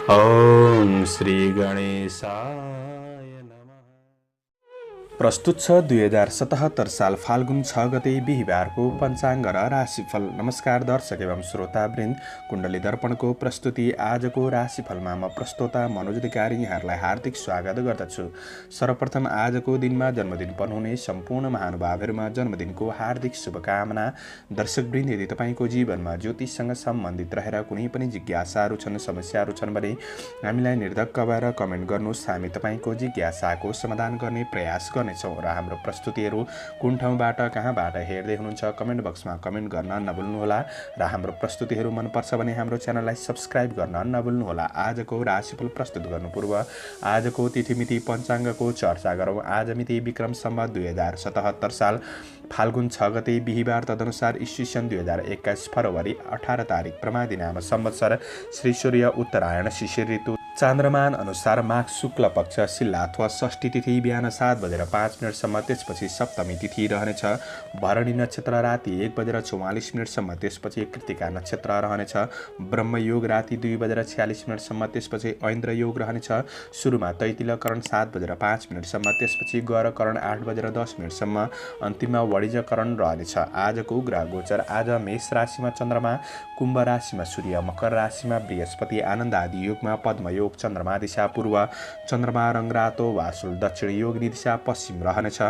ओम श्री गणेशाय नमः। प्रस्तुत छ 2077 साल फाल्गुन 6 गते बिहिबारको पञ्चाङ्ग र राशिफल। नमस्कार दर्शक एवं श्रोतावृन्द, कुण्डली दर्पणको प्रस्तुति आजको राशिफलमा म प्रस्तोता मनोज अधिकारी यहाँहरूलाई हार्दिक स्वागत गर्दछु। सर्वप्रथम आजको दिनमा जन्मदिन पर्नुहुने सम्पूर्ण महानुभावहरूमा जन्मदिनको हार्दिक शुभकामना। दर्शकवृन्द, यदि तपाईँको जीवनमा ज्योतिषसँग सम्बन्धित रहेर कुनै पनि जिज्ञासाहरू छन्, समस्याहरू छन् भने हामीलाई निर्धक्क भएर कमेन्ट गर्नुहोस्। हामी तपाईँको जिज्ञासाको समाधान गर्ने प्रयास गर्नेछौँ र हाम्रो प्रस्तुतिहरू कुन ठाउँबाट कहाँबाट हेर्दै हुनुहुन्छ कमेन्ट बक्समा कमेन्ट गर्न नभुल्नुहोला र हाम्रो प्रस्तुतिहरू मनपर्छ भने हाम्रो च्यानललाई सब्स्क्राइब गर्न नभुल्नुहोला। आजको राशिफल प्रस्तुत गर्नु पूर्व आजको तिथिमिति पञ्चाङ्गको चर्चा गरौँ। आज मिति विक्रम सम्वत 2077 साल फाल्गुन 6 गते बिहिबार, तदनुसार ईस्वी सन् 2021 फरवरी 18 तारिक प्रमादी नाम संवत्सर श्री सूर्य उत्तरायण शिशिर ऋतु चान्द्रमान अनुसार माघ शुक्ल पक्ष शिल्ला अथवा षष्ठी तिथि बिहान 7:05 त्यसपछि सप्तमी तिथि रहनेछ। भरणी नक्षत्र राति 1:44 त्यसपछि कृतिका नक्षत्र रहनेछ। ब्रह्मयोग राति 2:46 त्यसपछि ऐन्द्र योग रहनेछ। सुरुमा तैतिलकरण 7:05 त्यसपछि गौरकरण 8:10 अन्तिममा वणिजकरण रहनेछ। आजको ग्रह गोचर। आज मेष राशिमा चन्द्रमा, कुम्भ राशिमा सूर्य, मकर राशिमा बृहस्पति, आनन्द आदि योगमा पद्मयोग, चन्द्रमा दिशा पूर्व, चन्द्रमा रङ रातो वा सुल, दक्षिण योगिनी दिशा पश्चिम रहनेछ।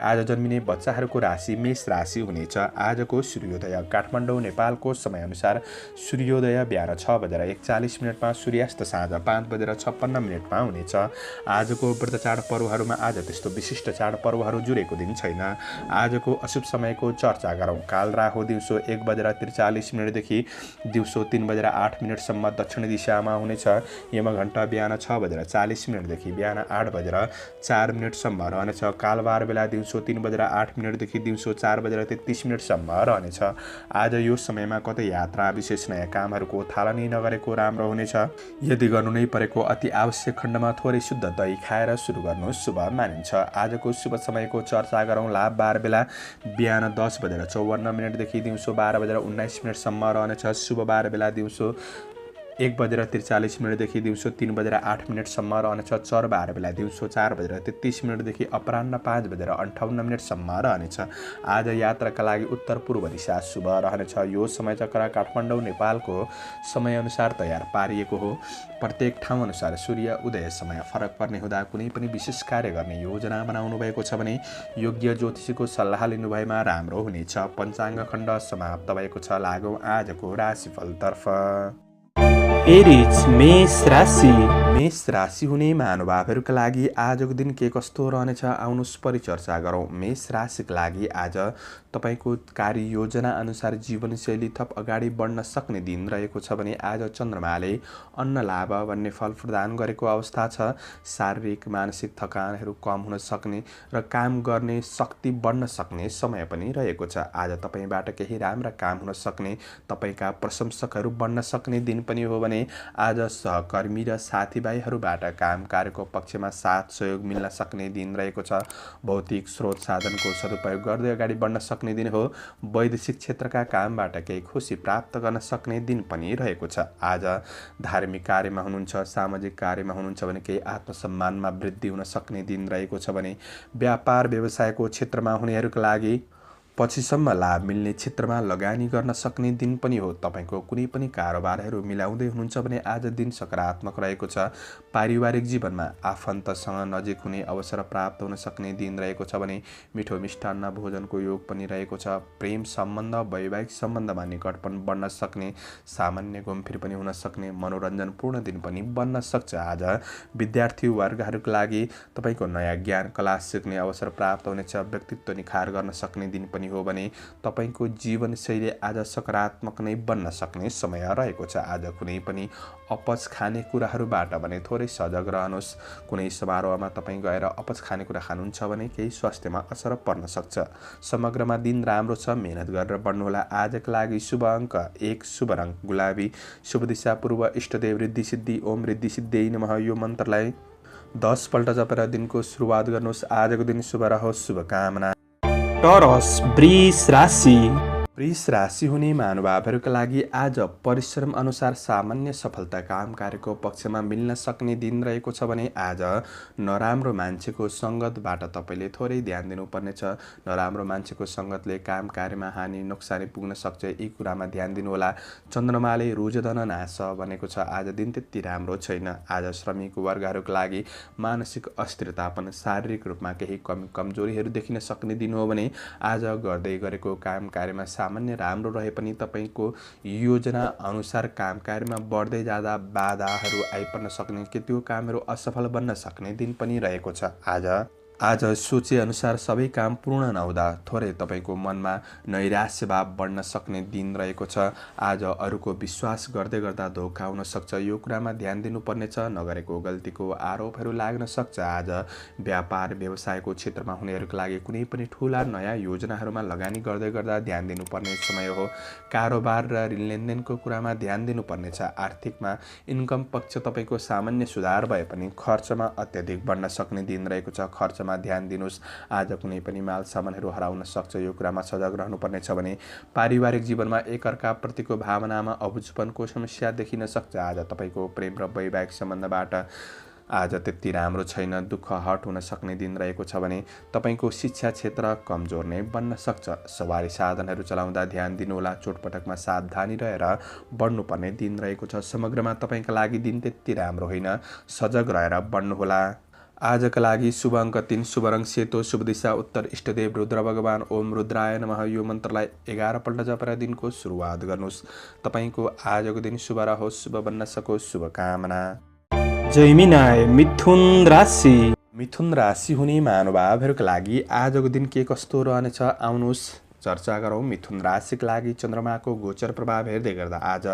आज जन्मिने बच्चाहरूको राशि मेष राशि हुनेछ। आजको सूर्योदय। काठमाडौँ नेपालको समयअनुसार सूर्योदय बिहान 6:41 सूर्यास्त साँझ 5:56 हुनेछ। आजको व्रत चाड पर्वहरूमा आज त्यस्तो विशिष्ट चाड पर्वहरू जुरेको दिन छैन। आजको अशुभ समयको चर्चा गरौँ। काल राहु दिउँसो 1:43 देखि दिउँसो 3:08 दक्षिण दिशामा हुनेछ। यमघण्टा बिहान 6:40 देखि बिहान 8:04 रहनेछ। कालबार बेला दिउँसो 3:08 देखि दिउँसो 4:33 रहनेछ। आज यो समयमा कतै यात्रा, विशेष नयाँ कामहरूको थालनी नगरेको राम्रो हुनेछ। यदि गर्नु नै परेको अति आवश्यक खण्डमा थोरै शुद्ध दही खाएर सुरु गर्नु शुभ मानिन्छ। आजको शुभ समयको चर्चा गरौँ। लाभ बार बेला बिहान 10:54 देखि दिउँसो 12:19 रहनेछ। शुभ बार बेला दिउँसो 1:43 देखि दिउँसो 3:08 रहनेछ। चर बार बेला दिउँसो 4:33 देखि अपराह्न 5:58 रहनेछ। आज यात्राका लागि उत्तर पूर्व दिशा शुभ रहनेछ। यो समय चक्र काठमाडौँ नेपालको समयअनुसार तयार पारिएको हो। प्रत्येक ठाउँ अनुसार सूर्य उदय समय फरक पर्ने हुँदा कुनै पनि विशेष कार्य गर्ने योजना बनाउनु भएको छ भने योग्य ज्योतिषीको सल्लाह लिनुभएमा राम्रो हुनेछ। पञ्चाङ्ग खण्ड समाप्त भएको छ। लागौँ आजको राशिफलतर्फ। एरिज मेष राशि। मेष राशि हुने महानुभावहरूका लागि आजको दिन के कस्तो रहनेछ आउनुहोस् परिचर्चा गरौँ। मेष राशिका लागि आज तपाईँको कार्ययोजना अनुसार जीवनशैली थप अगाडि बढ्न सक्ने दिन रहेको छ भने आज चन्द्रमाले अन्न लाभ भन्ने फल प्रदान गरेको अवस्था छ। शारीरिक मानसिक थकानहरू कम हुन सक्ने र काम गर्ने शक्ति बढ्न सक्ने समय पनि रहेको छ। आज तपाईँबाट केही राम्रा काम हुन सक्ने, तपाईँका प्रशंसकहरू बढ्न सक्ने दिन पनि हो भने आज सहकर्मी र साथीभाइहरूबाट काम कार्यको पक्षमा साथ सहयोग मिल्न सक्ने दिन रहेको छ। भौतिक स्रोत साधनको सदुपयोग गर्दै अगाडि बढ्न सक्ने दिन हो। वैदेशिक क्षेत्रका कामबाट केही खुसी प्राप्त गर्न सक्ने दिन पनि रहेको छ। आज धार्मिक कार्यमा हुनुहुन्छ, सामाजिक कार्यमा हुनुहुन्छ भने केही आत्मसम्मानमा वृद्धि हुन सक्ने दिन रहेको छ भने व्यापार व्यवसायको क्षेत्रमा हुनेहरूका लागि पछिसम्म लाभ मिल्ने क्षेत्रमा लगानी गर्न सक्ने दिन पनि हो। तपाईँको कुनै पनि कारोबारहरू मिलाउँदै हुनुहुन्छ भने आज दिन सकारात्मक रहेको छ। पारिवारिक जीवनमा आफन्तसँग नजिक हुने अवसर प्राप्त हुन सक्ने दिन रहेको छ भने मिठो मिष्टान्न भोजनको योग पनि रहेको छ। प्रेम सम्बन्ध, वैवाहिक सम्बन्धमा निकटपन बढ्न सक्ने, सामान्य घुमफिर पनि हुन सक्ने, मनोरञ्जनपूर्ण दिन पनि बन्न सक्छ। आज विद्यार्थी वर्गहरूका लागि तपाईँको नयाँ ज्ञान कला सिक्ने अवसर प्राप्त हुनेछ। व्यक्तित्व निखार गर्न सक्ने दिन पनि हो भने तपाईको जीवनशैली आज सकारात्मक नै बन्न सक्ने समय रहेको छ। आज कुनै पनि अपच खाने कुराहरूबाट भने थोरै सजग रहनुहोस्। कुनै समारोहमा तपाईँ गएर अपच खाने कुरा खानुहुन्छ भने केही स्वास्थ्यमा असर पर्न सक्छ। समग्रमा दिन राम्रो छ, मेहनत गरेर बढ्नुहोला। आजका लागि शुभ अङ्क 1, शुभ रङ गुलाबी, शुभ दिशा पूर्व, इष्टदेव रिद्धि सिद्धि, ओम रिद्धि सिद्धियै नमः यो मन्त्रलाई 10 पल्ट जपेर दिनको सुरुवात गर्नुहोस्। आजको दिन शुभ रहोस्, शुभकामना। टरस वृष राशि। वृष राशि हुने महानुभावहरूका लागि आज परिश्रम अनुसार सामान्य सफलता काम कार्यको पक्षमा मिल्न सक्ने दिन रहेको छ भने आज नराम्रो मान्छेको सङ्गतबाट तपाईँले थोरै ध्यान दिनुपर्नेछ। नराम्रो मान्छेको सङ्गतले काम कार्यमा हानि नोक्सानी पुग्न सक्छ, यी कुरामा ध्यान दिनुहोला। चन्द्रमाले रुजधन नाश भनेको छ, आज दिन त्यति राम्रो छैन। आज श्रमिक वर्गहरूका लागि मानसिक अस्थिरतापन, शारीरिक रूपमा केही कमजोरीहरू देखिन सक्ने दिन हो भने आज गर्दै गरेको काम कार्यमा सामान्य राम्रो रहे पनि तपाईँको योजना अनुसार काम कार्यमा बढ्दै जाँदा बाधाहरू आइपर्न सक्ने कि त्यो कामहरू असफल बन्न सक्ने दिन पनि रहेको छ। आज सोचे अनुसार सबै काम पूर्ण नहुँदा थोरै तपाईँको मनमा नैराश्य भाव बढ्न सक्ने दिन रहेको छ। आज अरूको विश्वास गर्दै गर्दा धोका हुन सक्छ, यो कुरामा ध्यान दिनुपर्नेछ। नगरेको गल्तीको आरोपहरू लाग्न सक्छ। आज व्यापार व्यवसायको क्षेत्रमा हुनेहरूका लागि कुनै पनि ठुला नयाँ योजनाहरूमा लगानी गर्दै गर्दा ध्यान दिनुपर्ने समय हो। कारोबार र लेनदेनको कुरामा ध्यान दिनुपर्नेछ। आर्थिकमा इन्कम पक्ष तपाईँको सामान्य सुधार भए पनि खर्चमा अत्याधिक बढ्न सक्ने दिन रहेको छ, खर्चमा ध्यान दिनुहोस्। आज कुनै पनि माल सामानहरू हराउन सक्छ, यो कुरामा सजग रहनुपर्नेछ भने पारिवारिक जीवनमा एकअर्काप्रतिको भावनामा अबुझपनको समस्या देखिन सक्छ। आज तपाईँको प्रेम र वैवाहिक सम्बन्धबाट आज त्यति राम्रो छैन, दुःख हट हुन सक्ने दिन रहेको छ भने तपाईँको शिक्षा क्षेत्र कमजोर नै बन्न सक्छ। सवारी साधनहरू चलाउँदा ध्यान दिनुहोला, चोटपटकमा सावधानी रहेर बढ्नुपर्ने दिन रहेको छ। समग्रमा तपाईँका लागि दिन त्यति राम्रो होइन, सजग रहेर बढ्नुहोला। आजका लागि शुभ अङ्क 3, शुभ रङ सेतो, शुभ दिशा उत्तर, इष्टदेव रुद्र भगवान ओम रुद्राय नमः, यो मन्त्रलाई 11 पल्ट जपेर दिनको सुरुवात गर्नुहोस्। तपाईँको आजको दिन शुभ रहोस्, शुभ बन्न सकोस्, शुभकामना। जैमिनाय मिथुन राशि। मिथुन राशि हुने महानुभावहरूका लागि आजको दिन के कस्तो रहनेछ आउनुहोस् चर्चा गरौँ। मिथुन राशिका लागि चन्द्रमाको गोचर प्रभाव हेर्दै गर्दा आज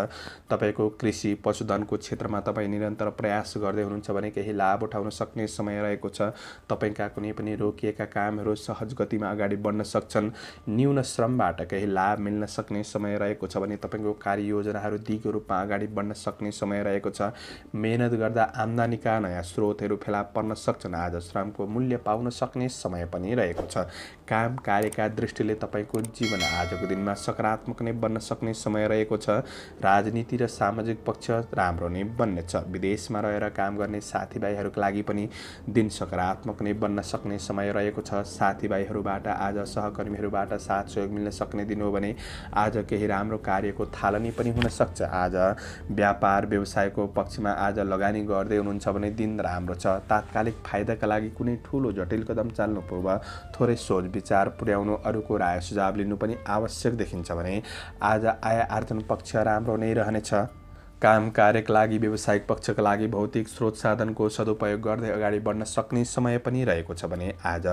तपाईँको कृषि पशुधनको क्षेत्रमा तपाईँ निरन्तर प्रयास गर्दै हुनुहुन्छ भने केही लाभ उठाउन सक्ने समय रहेको छ। तपाईँका कुनै पनि रोकिएका कामहरू सहज गतिमा अगाडि बढ्न सक्छन्। न्यून श्रमबाट केही लाभ मिल्न सक्ने समय रहेको छ भने तपाईँको कार्ययोजनाहरू दिगो रूपमा अगाडि बढ्न सक्ने समय रहेको छ। मेहनत गर्दा आम्दानीका नयाँ स्रोतहरू फेला पर्न सक्छन्। आज श्रमको मूल्य पाउन सक्ने समय पनि रहेको छ। काम कार्यका दृष्टिले तपाईँको जीवन आजको दिनमा सकारात्मक नै बन्न सक्ने समय रहेको छ। राजनीति र सामाजिक पक्ष राम्रो नै बन्नेछ। विदेशमा रहेर काम गर्ने साथीभाइहरूका लागि पनि दिन सकारात्मक नै बन्न सक्ने समय रहेको छ। साथीभाइहरूबाट आज सहकर्मीहरूबाट साथ सहयोग मिल्न सक्ने दिन हो भने आज केही राम्रो कार्यको थालनी पनि हुन सक्छ। आज व्यापार व्यवसायको पक्षमा आज लगानी गर्दै हुनुहुन्छ भने दिन राम्रो छ। तात्कालिक फाइदाका लागि कुनै ठुलो जटिल कदम चाल्नु पूर्व थोरै सोच विचार पुर्याउनु, अरूको राय सुझाव लिनु पनि आवश्यक देखिन्छ भने आज आय आर्जन पक्ष राम्रो नै रहनेछ। काम कार्यका लागि व्यावसायिक पक्षका लागि भौतिक स्रोत साधनको सदुपयोग गर्दै अगाडि बढ्न सक्ने समय पनि रहेको छ भने आज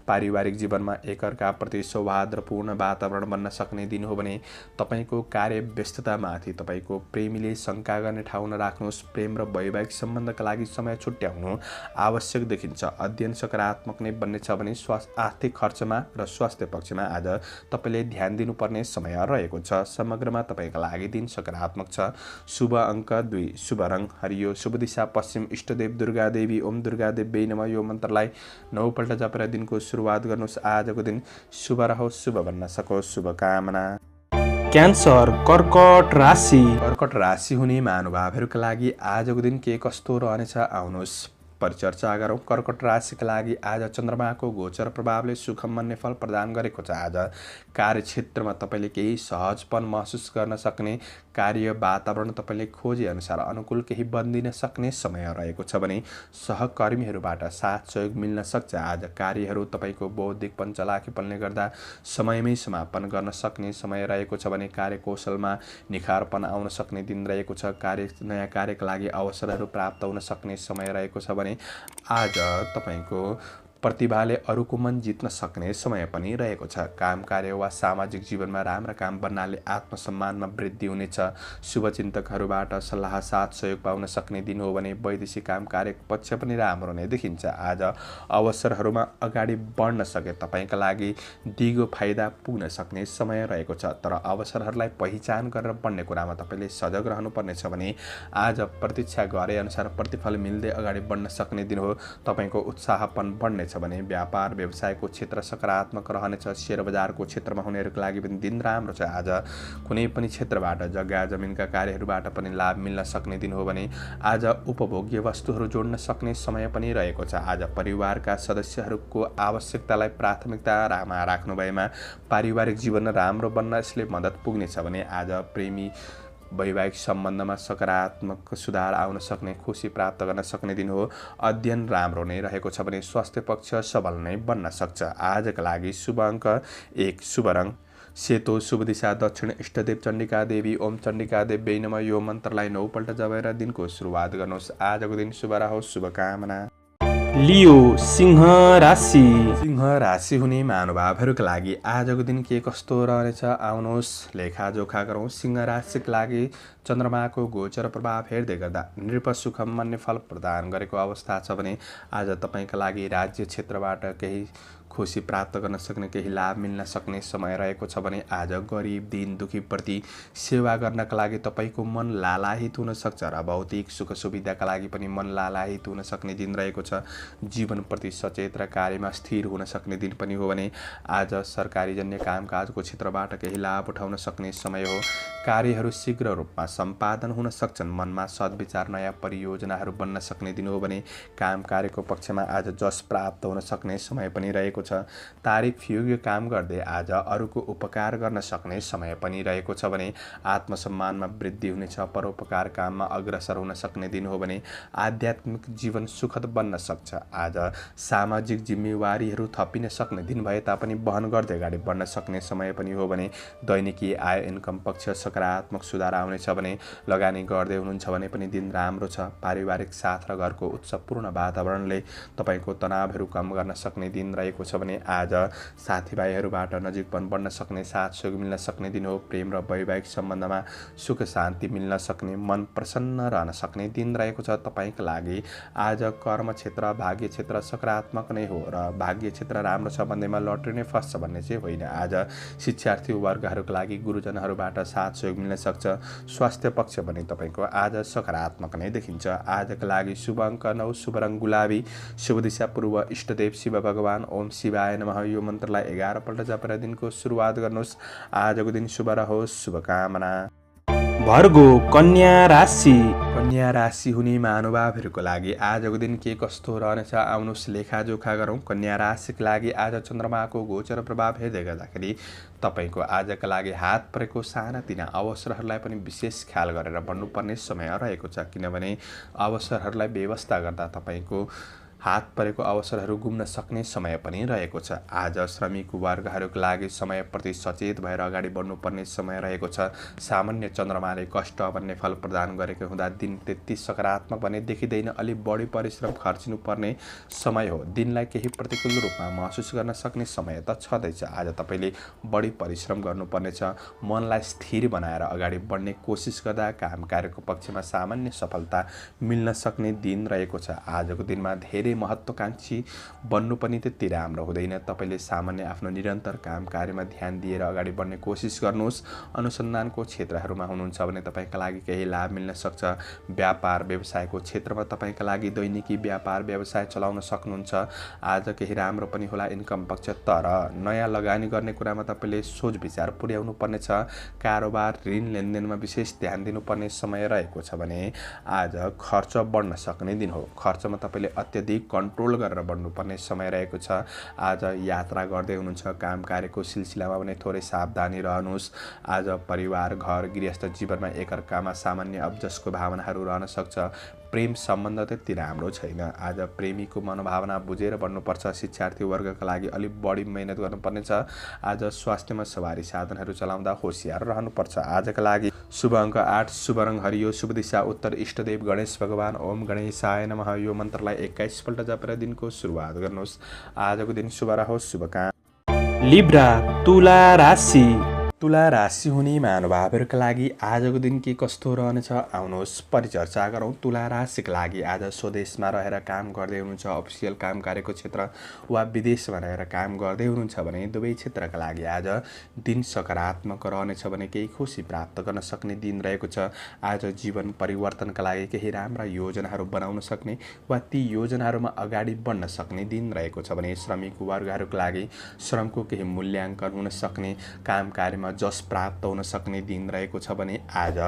पारिवारिक जीवनमा एकअर्काप्रति सौहार्दपूर्ण वातावरण बन्न सक्ने दिन हो भने तपाईँको कार्य व्यस्ततामाथि तपाईँको प्रेमीले शङ्का गर्ने ठाउँ नराख्नुहोस्। प्रेम र वैवाहिक सम्बन्धका लागि समय छुट्याउनु आवश्यक देखिन्छ। अध्ययन सकारात्मक नै बन्नेछ भने आर्थिक खर्चमा र स्वास्थ्य पक्षमा आज तपाईँले ध्यान दिनुपर्ने समय रहेको छ। समग्रमा तपाईँका लागि दिन सकारात्मक छ। शुभ अङ्क 2, शुभ रङ हरियो, शुभ दिशा पश्चिम, इष्टदेव दुर्गा देवी ओम दुर्गा देवी नमः, यो मन्त्रलाई 9 पल्ट जपेर दिनको सुरुवात गर्नुहोस्। आजको दिन शुभ रहोस्, शुभ बन्न सकोस्, शुभकामना। क्यान्सर कर्कट राशि। कर्कट राशि हुने महानुभावहरूका लागि आजको दिन के कस्तो रहनेछ आउनुहोस् परिचर्चा गरौँ। कर्कट राशिका लागि आज चन्द्रमाको गोचर प्रभावले सुखमन्य फल प्रदान गरेको छ। आज कार्यक्षेत्रमा तपाईँले केही सहजपन महसुस गर्न सक्ने, कार्य वातावरण तपाईँले खोजे अनुसार अनुकूल केही बनिदिन सक्ने समय रहेको छ भने सहकर्मीहरूबाट साथ सहयोग मिल्न सक्छ। आज कार्यहरू तपाईँको बौद्धिकपन चलाखीपनले गर्दा समयमै समापन गर्न सक्ने समय रहेको छ भने कार्यकौशलमा निखारपन आउन सक्ने दिन रहेको छ। नयाँ कार्यका लागि अवसरहरू प्राप्त हुन सक्ने समय रहेको छ भने आज तपाईँको प्रतिभाले अरूको मन जित्न सक्ने समय पनि रहेको छ। काम कार्य वा सामाजिक जीवनमा राम्रा काम बन्नाले आत्मसम्मानमा वृद्धि हुनेछ। शुभचिन्तकहरूबाट सल्लाह साथ सहयोग पाउन सक्ने दिन हो भने वैदेशिक काम कार्य पक्ष पनि राम्रो नै देखिन्छ। आज अवसरहरूमा अगाडि बढ्न सके तपाईँका लागि दिगो फाइदा पुग्न सक्ने समय रहेको छ। तर अवसरहरूलाई पहिचान गरेर बढ्ने कुरामा तपाईँले सजग रहनुपर्नेछ भने आज प्रतीक्षा गरे अनुसार प्रतिफल मिल्दै अगाडि बढ्न सक्ने दिन हो। तपाईँको उत्साहपन बढ्ने रहनेछ भने व्यापार व्यवसायको क्षेत्र सकारात्मक रहनेछ। शेयर बजारको क्षेत्रमा हुनेहरूको लागि पनि दिन राम्रो छ। आज कुनै पनि क्षेत्रबाट जग्गा जमिनका कार्यहरूबाट पनि लाभ मिल्न सक्ने दिन हो भने आज उपभोग्य वस्तुहरू जोड्न सक्ने समय पनि रहेको छ। आज परिवारका सदस्यहरूको आवश्यकतालाई प्राथमिकतामा राख्नु भएमा पारिवारिक जीवन राम्रो बन्न यसले मद्दत पुग्नेछ भने आज प्रेमी वैवाहिक सम्बन्धमा सकारात्मक सुधार आउन सक्ने, खुसी प्राप्त गर्न सक्ने दिन हो। अध्ययन राम्रो नै रहेको छ भने स्वास्थ्य पक्ष सबल नै बन्न सक्छ। आजका लागि शुभ अङ्क 1, शुभ रङ सेतो, शुभ दिशा दक्षिण, इष्टदेव चण्डिका देवी ओम चण्डिका देव्यै नमः यो मन्त्रलाई 9 पल्ट जपेर दिनको सुरुवात गर्नुहोस्। आजको दिन शुभ रहोस्, शुभकामना। लियो सिंह राशि। सिंह राशि हुने महानुभावहरूका लागि आजको दिन के कस्तो रहनेछ आउनुहोस् लेखाजोखा गरौँ। सिंह राशिका लागि चन्द्रमाको गोचर प्रभाव हेर्दै गर्दा नृपसुखम मान्ने फल प्रदान गरेको अवस्था छ भने आज तपाईँका लागि राज्य क्षेत्रबाट केही खुसी प्राप्त गर्न सक्ने, केही लाभ मिल्न सक्ने समय रहेको छ भने आज गरिब दीन दुखीप्रति सेवा गर्नका लागि तपाईँको मन लालायित हुन सक्छ र भौतिक सुख सुविधाका लागि पनि मन लालायित हुन सक्ने दिन रहेको छ। जीवनप्रति सचेत र कार्यमा स्थिर हुन सक्ने दिन पनि हो भने आज सरकारीजन्य कामकाजको क्षेत्रबाट केही लाभ उठाउन सक्ने समय हो। कार्यहरू शीघ्र रूपमा सम्पादन हुन सक्छन्। मनमा सद्विचार, नयाँ परियोजनाहरू बन्न सक्ने दिन हो भने काम कार्यको पक्षमा आज जस प्राप्त हुन सक्ने समय पनि रहेको छ। तारिफ योग्य काम गर्दै आज अरूको उपकार गर्न सक्ने समय पनि रहेको छ भने आत्मसम्मानमा वृद्धि हुनेछ। परोपकार काममा अग्रसर हुन सक्ने दिन हो भने आध्यात्मिक जीवन सुखद बन्न सक्छ। आज सामाजिक जिम्मेवारीहरू थपिन सक्ने दिन भए तापनि वहन गर्दै अगाडि बढ्न सक्ने समय पनि हो भने दैनिकी आय इन्कम पक्ष सकारात्मक सुधार आउनेछ भने लगानी गर्दै हुनुहुन्छ भने पनि दिन राम्रो छ। पारिवारिक साथ र घरको उत्सवपूर्ण वातावरणले तपाईँको तनावहरू कम गर्न सक्ने दिन रहेको छ भने आज साथीभाइहरूबाट नजिकपन बढ्न सक्ने, साथ सहयोग मिल्न सक्ने दिन हो। प्रेम र वैवाहिक सम्बन्धमा सुख शान्ति मिल्न सक्ने, मन प्रसन्न रहन सक्ने दिन रहेको छ तपाईँका लागि। आज कर्म क्षेत्र भाग्य क्षेत्र सकारात्मक नै हो र भाग्य क्षेत्र राम्रो छ भन्दैमा लटरी नै फस्छ भन्ने चाहिँ होइन। आज शिक्षार्थी वर्गहरूका लागि गुरुजनहरूबाट साथ सहयोग मिल्न सक्छ। स्वास्थ्य पक्ष पनि तपाईँको आज सकारात्मक नै देखिन्छ। आजका लागि शुभ अङ्क 9, शुभ रङ गुलाबी, शुभ दिशा पूर्व, इष्टदेव शिव भगवान ओम शिवाय नमः यो मन्त्रलाई 11 पल्ट जपेर दिनको सुरुवात गर्नुहोस्। आजको दिन शुभ रहोस्, शुभकामना। भर्गो कन्या राशि। कन्या राशि हुने महानुभावहरूको लागि आजको दिन के कस्तो रहनेछ आउनुहोस् लेखाजोखा गरौँ। कन्या राशिका लागि आज चन्द्रमाको गोचर प्रभाव हेर्दै गर्दाखेरि तपाईँको आजका लागि हात परेको सानातिना अवसरहरूलाई पनि विशेष ख्याल गरेर बढ्नुपर्ने समय रहेको छ। किनभने अवसरहरूलाई व्यवस्था गर्दा तपाईँको हात परेको अवसरहरू गुम्न सक्ने समय पनि रहेको छ। आज श्रमिक वर्गहरूका लागि समयप्रति सचेत भएर अगाडि बढ्नुपर्ने समय रहेको छ। सामान्य चन्द्रमाले कष्ट भन्ने फल प्रदान गरेको हुँदा दिन त्यति सकारात्मक भने देखिँदैन। अलिक बढी परिश्रम खर्चिनुपर्ने समय हो। दिनलाई केही प्रतिकूल रूपमा महसुस गर्न सक्ने समय त छँदैछ। आज तपाईँले बढी परिश्रम गर्नुपर्नेछ। मनलाई स्थिर बनाएर अगाडि बढ्ने कोसिस गर्दा काम कार्यको पक्षमा सामान्य सफलता मिल्न सक्ने दिन रहेको छ। आजको दिनमा धेरै महत्त्वकांक्षी बन्नु पनि त्यति राम्रो हुँदैन। तपाईँले सामान्य आफ्नो निरन्तर काम कार्यमा ध्यान दिएर अगाडि बढ्ने कोसिस गर्नुहोस्। अनुसन्धानको क्षेत्रहरूमा हुनुहुन्छ भने तपाईँका लागि केही लाभ मिल्न सक्छ। व्यापार व्यवसायको क्षेत्रमा तपाईँका लागि दैनिकी व्यापार व्यवसाय चलाउन सक्नुहुन्छ। आज केही राम्रो पनि होला इन्कम पक्ष, तर नयाँ लगानी गर्ने कुरामा तपाईँले सोच विचार पुर्याउनु पर्नेछ। कारोबार ऋण लेनदेनमा विशेष ध्यान दिनुपर्ने समय रहेको छ भने आज खर्च बढ्न सक्ने दिन हो। खर्चमा तपाईँले अत्यधिक कन्ट्रोल गरेर बढ्नुपर्ने समय रहेको छ। आज यात्रा गर्दै हुनुहुन्छ, काम कार्यको सिलसिलामा पनि थोरै सावधानी रहनुहोस्। आज परिवार घर गृहस्थ जीवनमा एकअर्कामा सामान्य अब्जसको भावनाहरू रहन सक्छ। प्रेम सम्बन्ध त्यति राम्रो छैन। आज प्रेमीको मनोभावना बुझेर बढ्नुपर्छ। शिक्षार्थी वर्गका लागि अलिक बढी मेहनत गर्नुपर्नेछ। आज स्वास्थ्यमा सवारी साधनहरू चलाउँदा होसियार रहनुपर्छ। आजका लागि शुभ अङ्क 8, शुभ रङ हरियो, शुभ दिशा उत्तर, इष्टदेव गणेश भगवान ओम गणेशाय नमः यो मन्त्रलाई 21 पल्ट जपेर दिनको सुरुवात गर्नुहोस्। आजको दिन शुभ रहोस्, शुभकामना। लिब्रा तुला राशि। तुला राशि हुने महानुभावहरूका लागि आजको दिन के कस्तो रहनेछ आउनुहोस् परिचर्चा गरौँ। तुला राशिका लागि आज स्वदेशमा रहेर काम गर्दै हुनुहुन्छ, अफिसियल काम कार्यको क्षेत्र वा विदेशमा रहेर काम गर्दै हुनुहुन्छ भने दुवै क्षेत्रका लागि आज दिन सकारात्मक रहनेछ भने केही खुसी प्राप्त गर्न सक्ने दिन रहेको छ। आज जीवन परिवर्तनका लागि केही राम्रा योजनाहरू बनाउन सक्ने वा ती योजनाहरूमा अगाडि बढ्न सक्ने दिन रहेको छ भने श्रमिक वर्गहरूका लागि श्रमको केही मूल्याङ्कन हुन सक्ने, काम कार्यमा जस प्राप्त हुन सक्ने दिन रहेको छ भने आज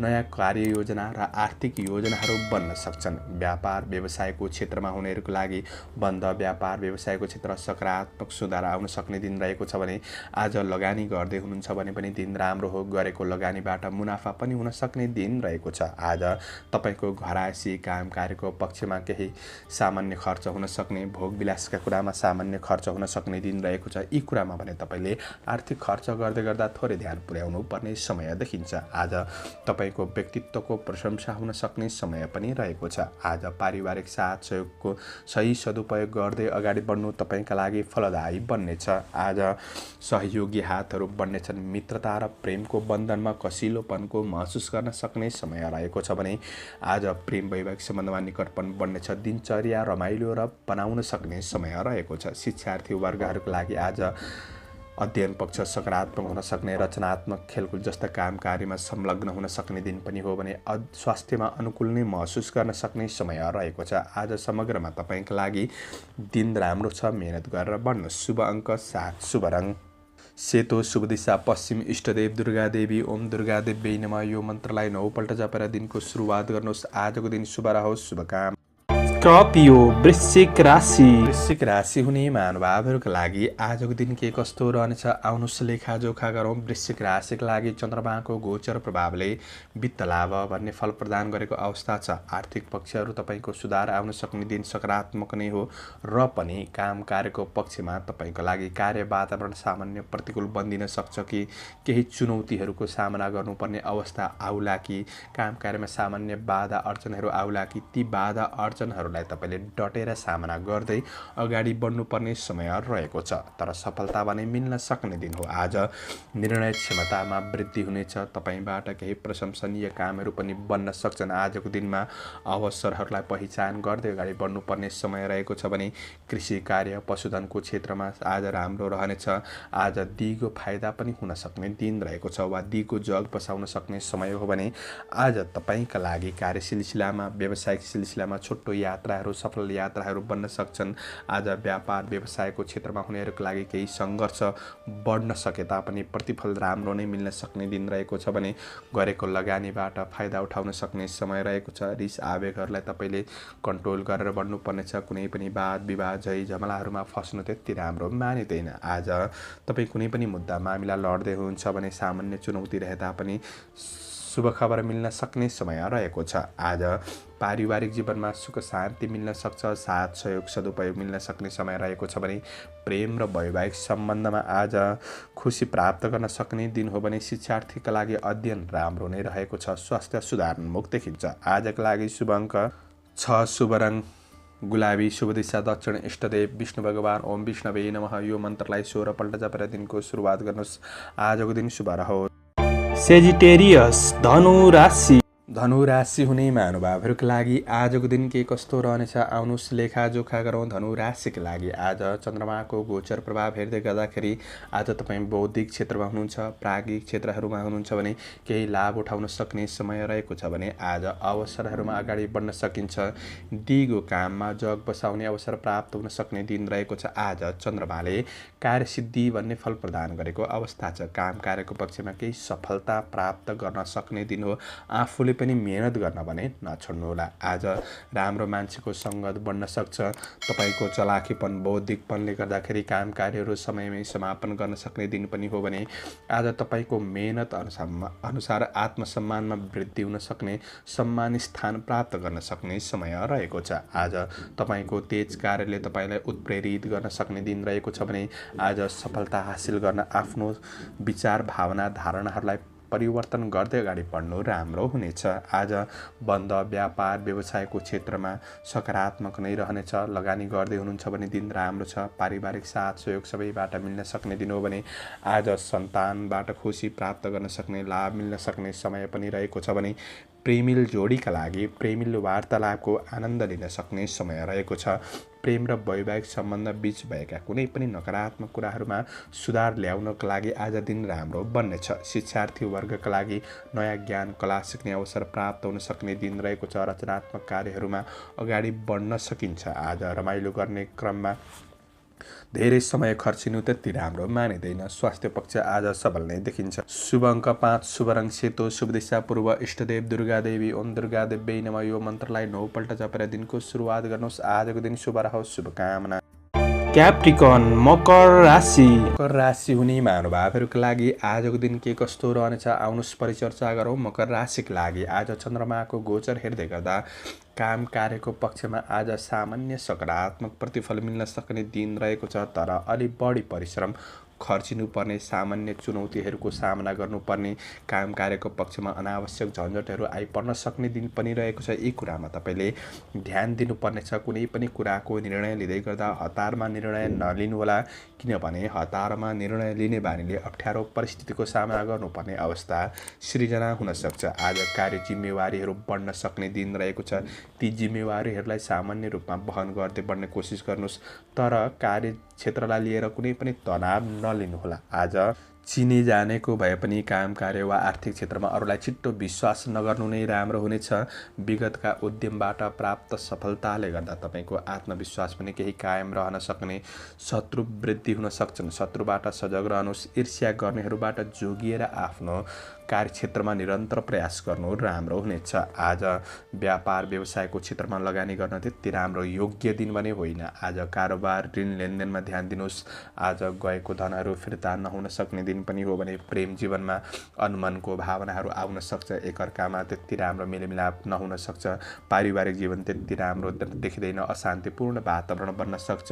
नयाँ कार्ययोजना र आर्थिक योजनाहरू बन्न सक्छन्। व्यापार व्यवसायको क्षेत्रमा हुनेहरूको लागि बन्द व्यापार व्यवसायको क्षेत्र सकारात्मक सुधार आउन सक्ने दिन रहेको छ भने आज लगानी गर्दै हुनुहुन्छ भने पनि दिन राम्रो हो। गरेको लगानीबाट मुनाफा पनि हुन सक्ने दिन रहेको छ। आज तपाईँको घरायसी काम कार्यको पक्षमा केही सामान्य खर्च हुन सक्ने, भोग विलासका कुरामा सामान्य खर्च हुन सक्ने दिन रहेको छ। यी कुरामा भने तपाईँले आर्थिक खर्च गर्दै गर्दा थोरै ध्यान पुर्याउनु पर्ने समय देखिन्छ। आज तपाईँको व्यक्तित्वको प्रशंसा हुन सक्ने समय पनि रहेको छ। आज पारिवारिक साथ सहयोगको सही सदुपयोग गर्दै अगाडि बढ्नु तपाईँका लागि फलदायी बन्नेछ। आज सहयोगी हातहरू बन्नेछन्। मित्रता र प्रेमको बन्धनमा कसिलोपनको महसुस गर्न सक्ने समय रहेको छ भने आज प्रेम वैवाहिक सम्बन्धमा निकटपन बन्नेछ। दिनचर्या रमाइलो र बनाउन सक्ने समय रहेको छ। शिक्षार्थी वर्गहरूका लागि आज अध्ययन पक्ष सकारात्मक हुन सक्ने, रचनात्मक खेलकुद जस्ता काम कार्यमा संलग्न हुन सक्ने दिन पनि हो भने स्वास्थ्यमा अनुकूल नै महसुस गर्न सक्ने समय रहेको छ। आज समग्रमा तपाईँका लागि दिन राम्रो छ। मेहनत गरेर बढ्नु। शुभ अङ्क 7, शुभ रङ सेतो, शुभ दिशा पश्चिम, इष्टदेव दुर्गा देवी। ओम दुर्गा देवी नमः यो मन्त्रलाई 9 पल्ट जपेर दिनको सुरुवात गर्नुहोस्। आजको दिन शुभ रहोस्, शुभकाम। स्कर्पियो वृश्चिक राशि। वृश्चिक राशि हुने महानुभावहरूका लागि आजको दिन के कस्तो रहनेछ आउनुहोस् लेखाजोखा गरौँ। वृश्चिक राशिका लागि चन्द्रमाको गोचर प्रभावले वित्त लाभ भन्ने फल प्रदान गरेको अवस्था छ। आर्थिक पक्षहरू तपाईँको सुधार आउन सक्ने दिन सकारात्मक नै हो र पनि काम कार्यको पक्षमा तपाईँको लागि कार्य वातावरण सामान्य प्रतिकूल बनिदिन सक्छ कि केही चुनौतीहरूको सामना गर्नुपर्ने अवस्था आउला कि काम कार्यमा सामान्य बाधा अर्चनहरू आउला कि ती बाधा अर्चनहरू तपाईले डटेर सामना गर्दै अगाडि बढ्नुपर्ने समय रहेको छ। तर सफलता भने मिल्न सक्ने दिन हो। आज निर्णय क्षमतामा वृद्धि हुनेछ। तपाईँबाट केही प्रशंसनीय कामहरू पनि बन्न सक्छन्। आजको दिनमा अवसरहरूलाई पहिचान गर्दै अगाडि बढ्नुपर्ने समय रहेको छ भने कृषि कार्य पशुधनको क्षेत्रमा आज राम्रो रहनेछ। आज दिगो फाइदा पनि हुन सक्ने दिन रहेको छ वा दिगो जग बसाउन सक्ने समय हो भने आज तपाईँका लागि कार्य सिलसिलामा व्यावसायिक सिलसिलामा छोटो यात्राहरू सफल यात्राहरू बन्न सक्छन्। आज व्यापार व्यवसायको क्षेत्रमा हुनेहरूको लागि केही सङ्घर्ष बढ्न सके तापनि प्रतिफल राम्रो नै मिल्न सक्ने दिन रहेको छ भने गरेको लगानीबाट फाइदा उठाउन सक्ने समय रहेको छ। रिस आवेगहरूलाई तपाईँले कन्ट्रोल गरेर बढ्नुपर्नेछ। कुनै पनि वाद विवाद झै झमलाहरूमा फस्नु त्यति राम्रो मानिँदैन। आज तपाईँ कुनै पनि मुद्दा मामिला लड्दै हुनुहुन्छ भने सामान्य चुनौती रहे तापनि शुभ खबर मिल्न सक्ने समय रहेको छ। आज पारिवारिक जीवनमा सुख शान्ति मिल्न सक्छ। साथ सहयोग सदुपयोग मिल्न सक्ने समय रहेको छ भने प्रेम र वैवाहिक सम्बन्धमा आज खुसी प्राप्त गर्न सक्ने दिन हो भने शिक्षार्थीका लागि अध्ययन राम्रो नै रहेको छ। स्वास्थ्य सुधारोन्मुख देखिन्छ। आजका लागि शुभ अङ्क 6, शुभ रङ गुलाबी, शुभ दिशा दक्षिण, इष्टदेव विष्णु भगवान। ओम विष्णवे नमः यो मन्त्रलाई 16 पल्ट जपेर दिनको सुरुवात गर्नुहोस्। आजको दिन शुभ रहोस्। सेजिटेरियस धनु राशि। धनु राशि हुने महानुभावहरूका लागि आजको दिन के कस्तो रहनेछ आउनुहोस् लेखाजोखा गरौँ। धनु राशिका लागि आज चन्द्रमाको गोचर प्रभाव हेर्दै गर्दाखेरि आज तपाईँ बौद्धिक क्षेत्रमा हुनुहुन्छ, प्राज्ञिक क्षेत्रहरूमा हुनुहुन्छ भने केही लाभ उठाउन सक्ने समय रहेको छ भने आज अवसरहरूमा अगाडि बढ्न सकिन्छ। दिगो काममा जग बसाउने अवसर प्राप्त हुन सक्ने दिन रहेको छ। आज चन्द्रमाले कार्यसिद्धि भन्ने फल प्रदान गरेको अवस्था छ। काम कार्यको पक्षमा केही सफलता प्राप्त गर्न सक्ने दिन हो। आफूले पनि मेहनत गर्न भने नछोड्नुहोला। आज राम्रो मान्छेको सङ्गत बन्न सक्छ। तपाईँको चलाखीपन बौद्धिकपनले गर्दाखेरि काम कार्यहरू समयमै समापन गर्न सक्ने दिन पनि हो भने आज तपाईँको मेहनत अनुसार आत्मसम्मानमा वृद्धि हुन सक्ने, सम्मान स्थान प्राप्त गर्न सक्ने समय रहेको छ। आज तपाईँको तेज कार्यले तपाईँलाई उत्प्रेरित गर्न सक्ने दिन रहेको छ भने आज सफलता हासिल गर्न आफ्नो विचार भावना धारणाहरूलाई परिवर्तन गर्दै अगाडि बढ्नु राम्रो हुनेछ। आज बन्द व्यापार व्यवसायको क्षेत्रमा सकारात्मक नै रहनेछ। लगानी गर्दै हुनुहुन्छ भने दिन राम्रो छ। पारिवारिक साथ सहयोग सबैबाट मिल्न सक्ने दिन हो भने आज सन्तानबाट खुसी प्राप्त गर्न सक्ने, लाभ मिल्न सक्ने समय पनि रहेको छ भने प्रेमिल जोडीका लागि प्रेमिल वार्तालापको आनन्द लिन सक्ने समय रहेको छ। प्रेम र वैवाहिक सम्बन्ध बीच भएका कुनै पनि नकारात्मक कुराहरूमा सुधार ल्याउनको लागि आज दिन राम्रो बन्नेछ। शिक्षार्थी वर्गका लागि नयाँ ज्ञान कला सिक्ने अवसर प्राप्त हुन सक्ने दिन रहेको छ। रचनात्मक कार्यहरूमा अगाडि बढ्न सकिन्छ। आज रमाइलो गर्ने क्रममा धेरै समय खर्चिनु त्यति राम्रो मानिँदैन। स्वास्थ्य पक्ष आज सबल नै देखिन्छ। शुभ अङ्क 5, शुभ रङ सेतो, शुभ दिशा पूर्व, इष्टदेव दुर्गादेवी ओम दुर्गादेवी नमः यो मन्त्रलाई 9 पल्ट जपेर दिनको सुरुवात गर्नुहोस्। आजको दिन शुभ रहोस्। शुभकामना। क्याप्रिकन मकर राशि। मकर राशि हुने महानुभावहरूका लागि आजको दिन के कस्तो रहनेछ आउनुहोस् परिचर्चा गरौँ। मकर राशिका लागि आज चन्द्रमाको गोचर हेर्दै गर्दा काम कार्यको पक्षमा आज सामान्य सकारात्मक प्रतिफल मिल्न सक्ने दिन रहेको छ। तर अलि बढी परिश्रम खर्चिनुपर्ने, सामान्य चुनौतीहरूको सामना गर्नुपर्ने, काम कार्यको पक्षमा अनावश्यक झन्झटहरू आइपर्न सक्ने दिन पनि रहेको छ। यी कुरामा तपाईँले ध्यान दिनुपर्नेछ। कुनै पनि कुराको निर्णय लिँदै गर्दा हतारमा निर्णय नलिनुहोला, किनभने हतारमा निर्णय लिने बानीले अप्ठ्यारो परिस्थितिको सामना गर्नुपर्ने अवस्था सृजना हुन सक्छ। आज कार्य जिम्मेवारीहरू बढ्न सक्ने दिन रहेको छ। ती जिम्मेवारीहरूलाई सामान्य रूपमा वहन गर्दै बढ्ने कोसिस गर्नुहोस्, तर कार्य क्षेत्रलाई लिएर कुनै पनि तनाव नलिनुहोला। आज चिने जानेको भए पनि काम कार्य वा आर्थिक क्षेत्रमा अरूलाई छिट्टो विश्वास नगर्नु नै राम्रो हुनेछ। विगतका उद्यमबाट प्राप्त सफलताले गर्दा तपाईँको आत्मविश्वास पनि केही कायम रहन सक्ने, शत्रु वृद्धि हुन सक्छन्। शत्रुबाट सजग रहनुहोस्। ईर्ष्या गर्नेहरूबाट जोगिएर आफ्नो कार्यक्षेत्रमा निरन्तर प्रयास गर्नु राम्रो हुनेछ। आज व्यापार व्यवसायको क्षेत्रमा लगानी गर्न त्यति राम्रो योग्य दिन भने होइन। आज कारोबार ऋण लेनदेनमा ध्यान दिनुहोस्। आज गएको धनहरू फिर्ता नहुन सक्ने दिन पनि हो भने प्रेम जीवनमा अनमनको भावनाहरू आउन सक्छ। एकअर्कामा त्यति राम्रो मेलमिलाप नहुन सक्छ। पारिवारिक जीवन त्यति राम्रो देखिँदैन। अशान्तिपूर्ण वातावरण बन्न सक्छ।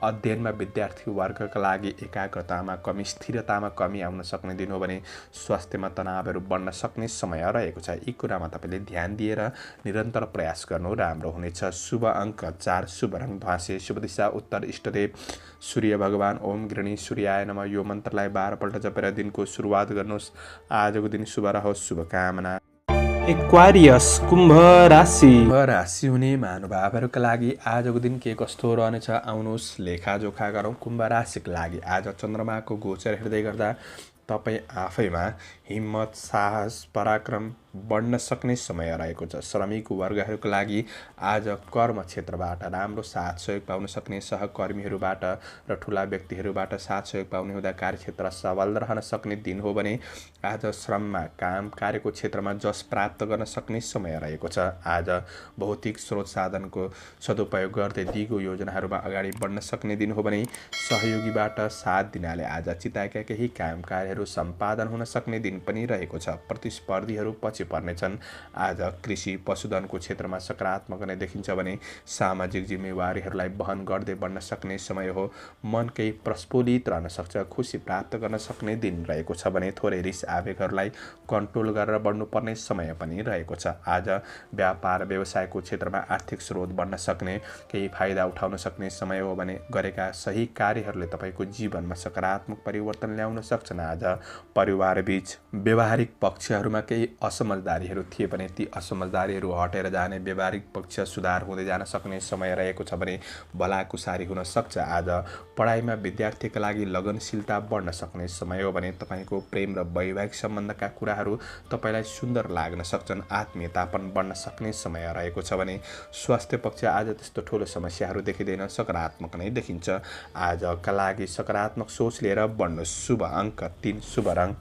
अध्ययनमा विद्यार्थी वर्गका लागि एकाग्रतामा कमी, स्थिरतामा कमी आउन सक्ने दिन हो भने स्वास्थ्यमा तनावहरू बढ्न सक्ने समय रहेको छ। यी कुरामा तपाईँले ध्यान दिएर निरन्तर प्रयास गर्नु राम्रो हुनेछ। शुभ अङ्क 4, शुभ रङ ध्वाँसे, शुभ दिशा उत्तर, इष्टदेव सूर्य भगवान ओम गृणी सूर्याय नमः यो मन्त्रलाई 12 पल्ट जपेर दिनको सुरुवात गर्नुहोस्। आजको दिन शुभ रहोस्। शुभकामना। एक्वारियस कुम्भ राशि। कुम्भ राशि हुने महानुभावहरूका लागि आजको दिन के कस्तो रहनेछ आउनुहोस् लेखाजोखा गरौँ। कुम्भ राशिका लागि आज चन्द्रमाको गोचर हेर्दै गर्दा तपाईँ आफैमा हिम्मत, साहस, पराक्रम बढ्न सक्ने समय रहेको छ। श्रमिक वर्गहरूका लागि आज कर्म क्षेत्रबाट राम्रो साथ सहयोग पाउन सक्ने, सहकर्मीहरूबाट र ठुला व्यक्तिहरूबाट साथ सहयोग पाउने हुँदा कार्यक्षेत्र सबल रहन सक्ने दिन हो भने आज श्रममा काम कार्यको क्षेत्रमा जस प्राप्त गर्न सक्ने समय रहेको छ। आज भौतिक स्रोत साधनको सदुपयोग गर्दै दिगो योजनाहरूमा अगाडि बढ्न सक्ने दिन हो भने सहयोगीबाट साथ दिनाले आज चिताएका केही काम कार्यहरू सम्पादन हुन सक्ने दिन पनि रहेको छ। प्रतिस्पर्धीहरू पछि पर्नेछन्। आज कृषि पशुधनको क्षेत्रमा सकारात्मक नै देखिन्छ भने सामाजिक जिम्मेवारीहरूलाई वहन गर्दै बढ्न सक्ने समय हो। मन केही प्रस्फुलित रहन सक्छ। खुसी प्राप्त गर्न सक्ने दिन रहेको छ भने थोरै रिस आवेगहरूलाई कन्ट्रोल गरेर बढ्नुपर्ने समय पनि रहेको छ। आज व्यापार व्यवसायको क्षेत्रमा आर्थिक स्रोत बढ्न सक्ने, केही फाइदा उठाउन सक्ने समय हो भने गरेका सही कार्यहरूले तपाईँको जीवनमा सकारात्मक परिवर्तन ल्याउन सक्छन्। आज परिवार बीच व्यवहारिक पक्षहरूमा केही असमझदारीहरू थिए भने ती असमझदारीहरू हटेर जाने, व्यवहारिक पक्ष सुधार हुँदै जान सक्ने समय रहेको छ भने भलाकुसारी हुन सक्छ। आज पढाइमा विद्यार्थीका लागि लगनशीलता बढ्न सक्ने समय हो भने तपाईँको प्रेम र वैवाहिक सम्बन्धका कुराहरू तपाईँलाई सुन्दर लाग्न सक्छन्। आत्मीयता पनि बढ्न सक्ने समय रहेको छ भने स्वास्थ्य पक्ष आज त्यस्तो ठुलो समस्याहरू देखिँदैन, सकारात्मक नै देखिन्छ। आजका लागि सकारात्मक सोच लिएर बढ्नु। शुभ अङ्क 3, शुभ रङ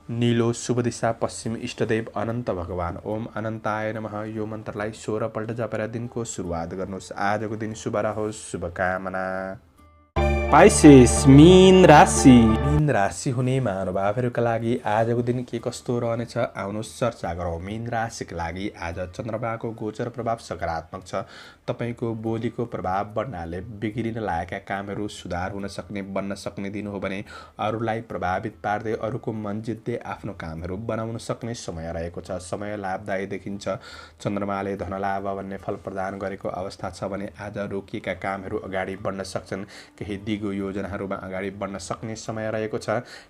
नीलो, शुभ दिशा पश्चिम, इष्टदेव अनन्त भगवान ओम अनन्ताय नमः यो मन्त्रलाई 16 पल्ट जपेर दिनको सुरुवात गर्नुहोस्। आजको दिन शुभ रहोस्। शुभकामना। पाइसेस मीन राशि। मीन राशि हुने महानुभावहरूका लागि आजको दिन के कस्तो रहनेछ आउनुहोस् चर्चा गरौँ। मीन राशिका लागि आज चन्द्रमाको गोचर प्रभाव सकारात्मक छ। तपाईँको बोलीको प्रभाव बढ्नाले बिग्रिन लागेका कामहरू सुधार हुन सक्ने बन्न सक्ने दिन हो भने अरूलाई प्रभावित पार्दै अरूको मन जित्दै आफ्नो कामहरू बनाउन सक्ने समय रहेको छ। समय लाभदायी देखिन्छ। चन्द्रमाले धनलाभ भन्ने फल प्रदान गरेको अवस्था छ भने आज रोकिएका कामहरू अगाडि बढ्न सक्छन्। केही दिगो योजनाहरूमा अगाडि बढ्न सक्ने समय रहेको छ।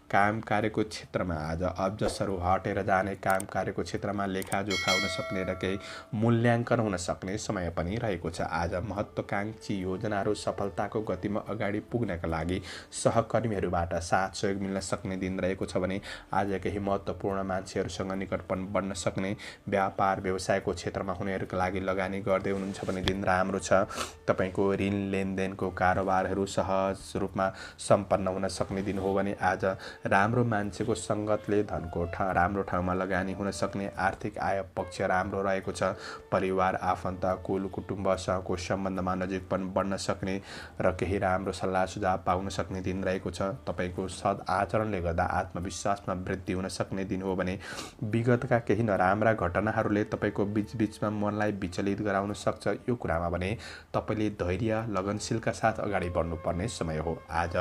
काम कार्यको क्षेत्रमा आज अब्जसहरू हटेर जाने, काम कार्यको क्षेत्रमा लेखाजोखा हुन सक्ने र केही मूल्याङ्कन हुन सक्ने समय पनि रहेको छ। आज महत्त्वकाङ्क्षी योजनाहरू सफलताको गतिमा अगाडि पुग्नका लागि सहकर्मीहरूबाट साथ सहयोग मिल्न सक्ने दिन रहेको छ भने आज केही महत्त्वपूर्ण मान्छेहरूसँग निकटपन बढ्न सक्ने, व्यापार व्यवसायको क्षेत्रमा हुनेहरूका लागि लगानी गर्दै हुनुहुन्छ भने दिन राम्रो छ। तपाईँको ऋण लेनदेनको कारोबारहरू सहज रूपमा सम्पन्न हुन सक्ने दिन हो भने आज राम्रो मान्छेको सङ्गतले धनको राम्रो ठाउँमा लगानी हुन सक्ने, आर्थिक आय पक्ष राम्रो रहेको छ। परिवार आफन्त कुल कुटुम्बसँगको सम्बन्धमा नजिकपन बढ्न सक्ने र केही राम्रो सल्लाह सुझाव पाउन सक्ने दिन रहेको छ। तपाईँको सद आचरणले गर्दा आत्मविश्वासमा वृद्धि हुन सक्ने दिन हो भने विगतका केही नराम्रा घटनाहरूले तपाईँको बिचबिचमा मनलाई विचलित गराउन सक्छ। यो कुरामा भने तपाईँले धैर्य लगनशीलका साथ अगाडि बढ्नुपर्ने समय हो। आज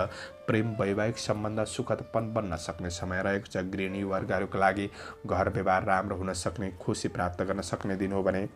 प्रेम वैवाहिक सम्बन्ध सुखदपन बन्न सक्ने समय रहेको छ। गृहिणी वर्गहरूका लागि घर व्यवहार राम्रो हुन सक्ने, खुसी प्राप्त गर्न सक्ने दिन हो भने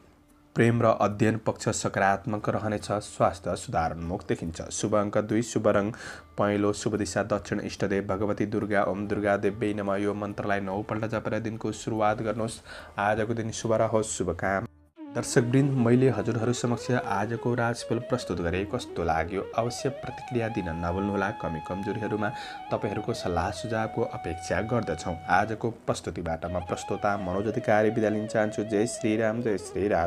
प्रेम र अध्ययन पक्ष सकारात्मक रहनेछ। स्वास्थ्य सुधारोन्मुख देखिन्छ। शुभ अङ्क 2, शुभ रङ पहेँलो, शुभ दिशा दक्षिण, इष्टदेव भगवती दुर्गा। ओम दुर्गा देव्यै नमः। यो मन्त्रलाई 9 पल्ट जपेर दिनको सुरुवात गर्नुहोस्। आजको दिन शुभ रहोस्, शुभ काम। दर्शकवृन्द, मैले हजुरहरू समक्ष आजको राशिफल प्रस्तुत गरेँ। कस्तो लाग्यो अवश्य प्रतिक्रिया दिन नभुल्नुहोला। कमी कमजोरीहरूमा तपाईँहरूको सल्लाह सुझावको अपेक्षा गर्दछौँ। आजको प्रस्तुतिबाट म प्रस्तोता मनोज अधिकारी बिदा लिन चाहन्छु। जय श्रीराम, जय श्री राम।